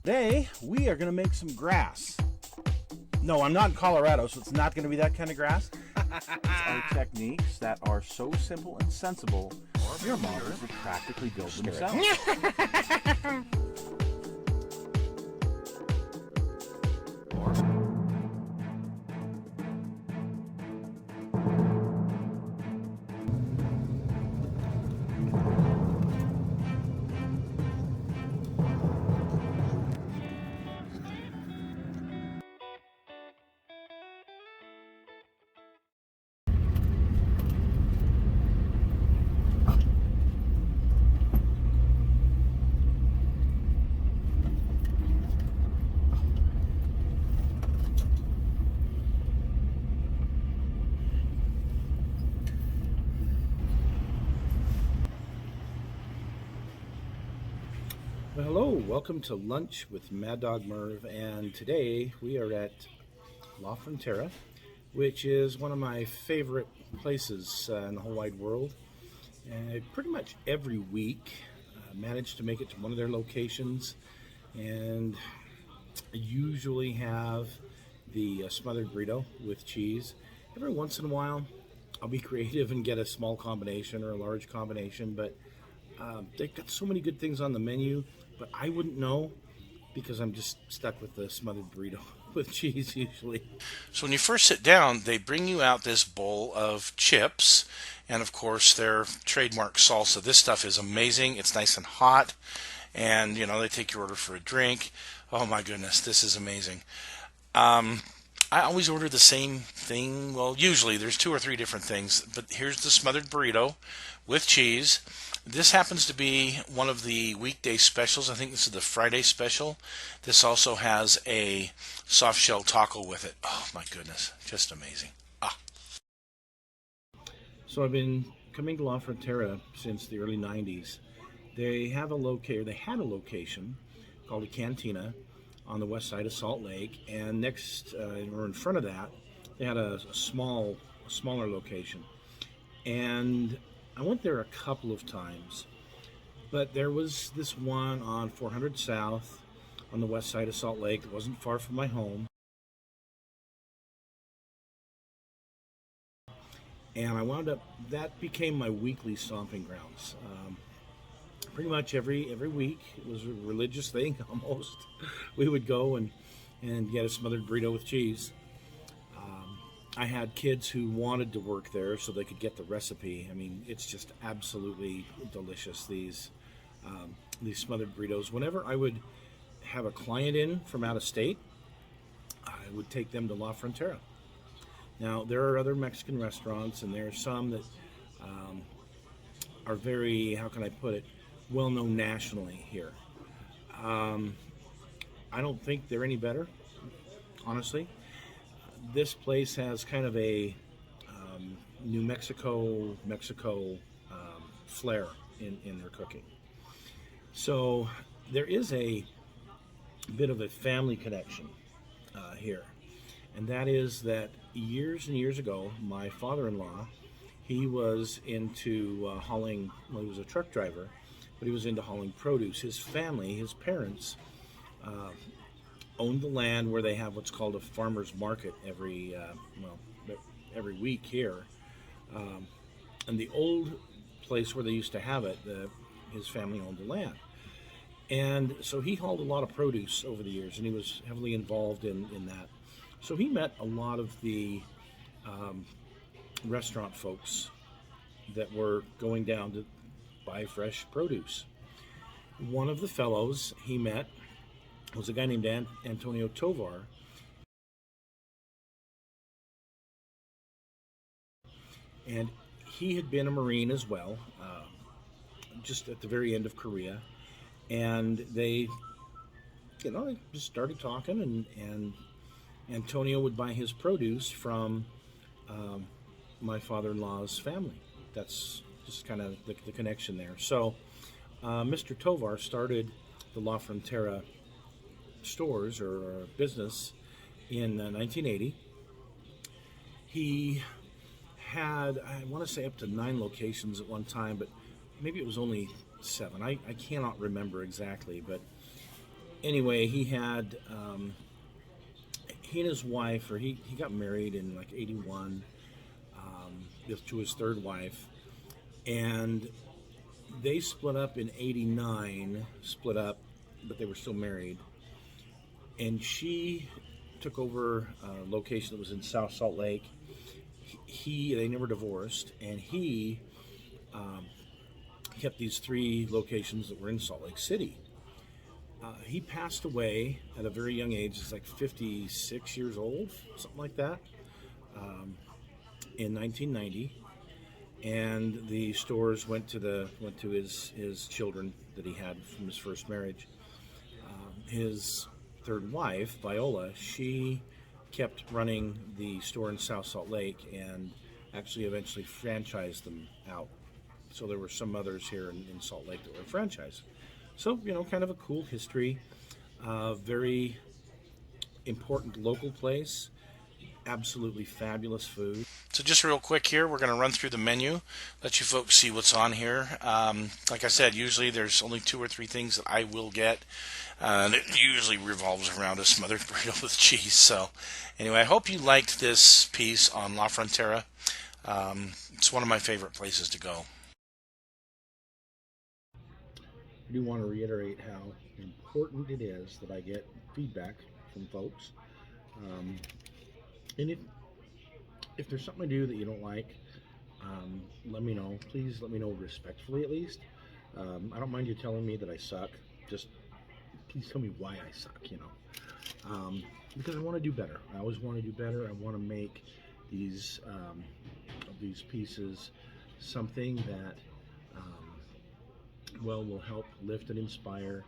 Today, we are going to make some grass. No, I'm not in Colorado, so it's not going to be that kind of grass. It's our techniques that are so simple and sensible, your models would practically build themselves. Well, hello, welcome to Lunch with Maddog Merv, and today we are at La Frontera, which is one of my favorite places in the whole wide world. And I pretty much every week manage to make it to one of their locations, and I usually have the smothered burrito with cheese. Every once in a while, I'll be creative and get a small combination or a large combination, but they've got so many good things on the menu, but I wouldn't know because I'm just stuck with the smothered burrito with cheese usually. So when you first sit down, they bring you out this bowl of chips and of course their trademark salsa. This stuff is amazing. It's nice and hot, and they take your order for a drink. Oh my goodness, this is amazing. I always order the same thing. Well, usually there's two or three different things, but here's the smothered burrito with cheese. This happens to be one of the weekday specials. I think this is the Friday special. This also has a soft shell taco with it. Oh my goodness, just amazing. Ah. So I've been coming to La Frontera since the early 90s. They had a location called a Cantina on the west side of Salt Lake, and next or in front of that, they had a smaller location. And I went there a couple of times, but there was this one on 400 South on the west side of Salt Lake. It wasn't far from my home. And that became my weekly stomping grounds. Pretty much every week, it was a religious thing almost. We would go and get a smothered burrito with cheese. I had kids who wanted to work there so they could get the recipe. I mean, it's just absolutely delicious, these smothered burritos. Whenever I would have a client in from out of state, I would take them to La Frontera. Now, there are other Mexican restaurants, and there are some that are very, how can I put it, well known nationally here. I don't think they're any better, honestly. This place has kind of a New Mexico flair in their cooking. So there is a bit of a family connection here, and that is that years and years ago, my father-in-law, he was into hauling. Well, he was a truck driver, but he was into hauling produce. His family, his parents, owned the land where they have what's called a farmer's market every week here. And the old place where they used to have it, his family owned the land. And so he hauled a lot of produce over the years, and he was heavily involved in that. So he met a lot of the restaurant folks that were going down to buy fresh produce. One of the fellows he met was a guy named Antonio Tovar. And he had been a Marine as well, just at the very end of Korea. And they just started talking, and Antonio would buy his produce from my father-in-law's family. That's just kind of the connection there. So Mr. Tovar started the La Frontera stores or business in 1980. He had, I want to say, up to 9 locations at one time, but maybe it was only 7. I cannot remember exactly, but anyway, he and his wife, or he got married in like 81 to his third wife, and they split up in 89, but they were still married. And she took over a location that was in South Salt Lake. They never divorced, and he kept these 3 locations that were in Salt Lake City. He passed away at a very young age. He's like 56 years old, something like that, in 1990. And the stores went to his children that he had from his first marriage. His third wife, Viola, she kept running the store in South Salt Lake and actually eventually franchised them out. So there were some others here in Salt Lake that were franchised. So, kind of a cool history. Very important local place. Absolutely fabulous food. So just real quick here, we're going to run through the menu, let you folks see what's on here. Like I said, usually there's only 2 or 3 things that I will get. And it usually revolves around a smothered burrito with cheese. So anyway, I hope you liked this piece on La Frontera. It's one of my favorite places to go. I do want to reiterate how important it is that I get feedback from folks. And if there's something I do that you don't like, let me know. Please let me know respectfully, at least. I don't mind you telling me that I suck. Just please tell me why I suck, because I want to do better. I always want to do better. I want to make these pieces something that will help lift and inspire,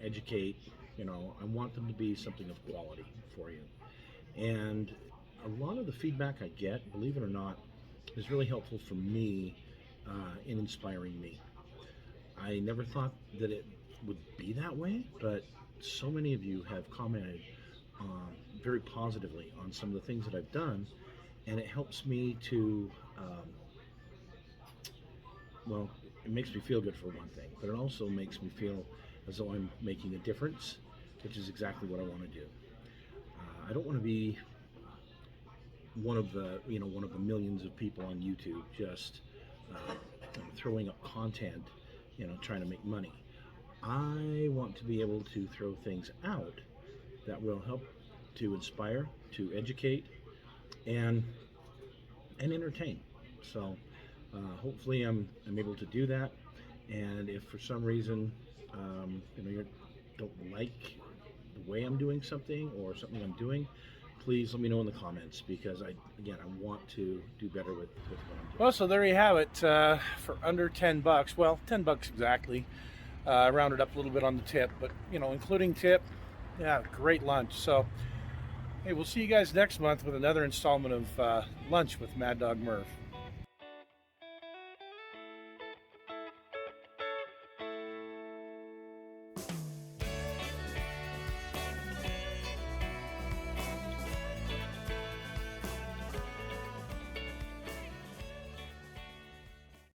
educate. I want them to be something of quality for you. And a lot of the feedback I get, believe it or not, is really helpful for me in inspiring me. I never thought that it would be that way, but so many of you have commented very positively on some of the things that I've done, and it helps me to, it makes me feel good for one thing, but it also makes me feel as though I'm making a difference, which is exactly what I want to do. I don't want to be one of the millions of people on YouTube just throwing up content, trying to make money. I want to be able to throw things out that will help to inspire, to educate, and entertain. So hopefully I'm able to do that. And if for some reason you don't like the way I'm doing something or something I'm doing, please let me know in the comments, because I want to do better with what I'm doing. Well, so there you have it, for under $10. Well, $10 exactly. I rounded up a little bit on the tip, but including tip, yeah, great lunch. So hey, we'll see you guys next month with another installment of Lunch with Maddog Merv.